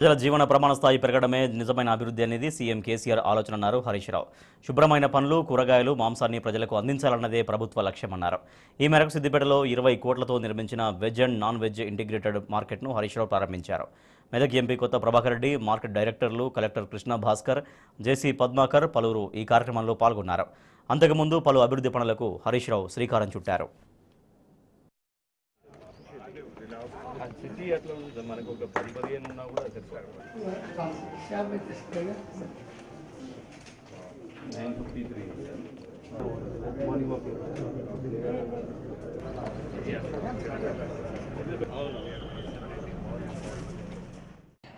ప్రజల జీవన ప్రమాణ స్థాయి పెరగడమే నిజమైన అభివృద్ధి అనేది సీఎం కేసీఆర్ ఆలోచన అన్నారు హరీష్ రావు. శుభ్రమైన పండ్లు, కూరగాయలు, మాంసాన్ని ప్రజలకు అందించాలన్నదే ప్రభుత్వ లక్ష్యమన్నారు. ఈ మేరకు సిద్దిపేటలో 20 కోట్లతో నిర్మించిన veg and non veg integrated మార్కెట్ను హరీష్ రావు ప్రారంభించారు. మెదక్ ఎంపీ కొత్త ప్రభాకర్ రెడ్డి, మార్కెట్ డైరెక్టర్లు, కలెక్టర్ కృష్ణ భాస్కర్, జేసీ పద్మాకర్ పలువురు ఈ కార్యక్రమంలో పాల్గొన్నారు. అంతకుముందు పలు అభివృద్ధి పనులకు హరీష్ రావు శ్రీకారం చుట్టారు. సిటీ అట్లా మనకు ఒక 10-15 ఉన్నా కూడా సరిపోతుంది. 953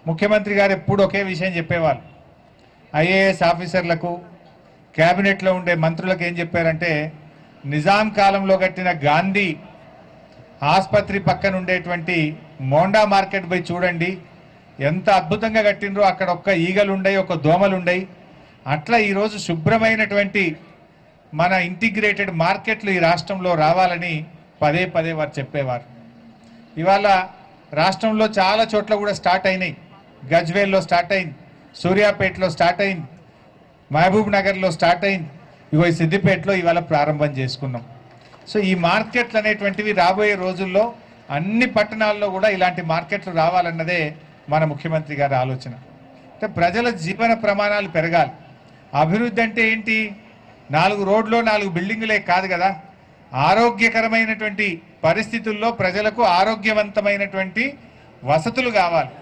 ముఖ్యమంత్రి గారు ఎప్పుడు ఒకే విషయం చెప్పేవాళ్ళు. ఐఏఎస్ ఆఫీసర్లకు, క్యాబినెట్లో ఉండే మంత్రులకు ఏం చెప్పారంటే, నిజాం కాలంలో కట్టిన గాంధీ ఆసుపత్రి పక్కన ఉండేటువంటి మోండా మార్కెట్ పోయి చూడండి, ఎంత అద్భుతంగా కట్టినరో. అక్కడ ఒక్క ఈగలు ఉండయి, ఒక దోమలు ఉండయి. అట్లా ఈరోజు శుభ్రమైనటువంటి మన ఇంటిగ్రేటెడ్ మార్కెట్లు ఈ రాష్ట్రంలో రావాలని పదే పదే వారు చెప్పేవారు. ఇవాళ రాష్ట్రంలో చాలా చోట్ల కూడా స్టార్ట్ అయినాయి. గజ్వేల్లో స్టార్ట్ అయింది, సూర్యాపేటలో స్టార్ట్ అయింది, మహబూబ్ నగర్లో స్టార్ట్ అయింది, ఇగో ఈ సిద్దిపేటలో ఇవాళ ప్రారంభం చేసుకున్నాం. సో ఈ మార్కెట్లు అనేటువంటివి రాబోయే రోజుల్లో అన్ని పట్టణాల్లో కూడా ఇలాంటి మార్కెట్లు రావాలన్నదే మన ముఖ్యమంత్రి గారి ఆలోచన. అంటే ప్రజల జీవన ప్రమాణాలు పెరగాలి. అభివృద్ధి అంటే ఏంటి? 4 రోడ్లు 4 బిల్డింగులే కాదు కదా. ఆరోగ్యకరమైనటువంటి పరిస్థితుల్లో ప్రజలకు ఆరోగ్యవంతమైనటువంటి వసతులు కావాలి.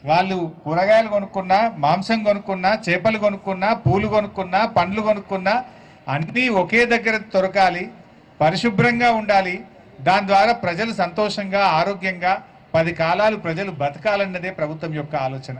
వాళ్ళు కూరగాయలు కొనుక్కున్నా, మాంసం కొనుక్కున్నా, చేపలు కొనుక్కున్నా, పూలు కొనుక్కున్నా, పండ్లు కొనుక్కున్నా అన్నీ ఒకే దగ్గర దొరకాలి, పరిశుభ్రంగా ఉండాలి. దాని ద్వారా ప్రజలు సంతోషంగా, ఆరోగ్యంగా 10 కాలాలు ప్రజలు బతకాలన్నదే ప్రభుత్వం యొక్క ఆలోచన.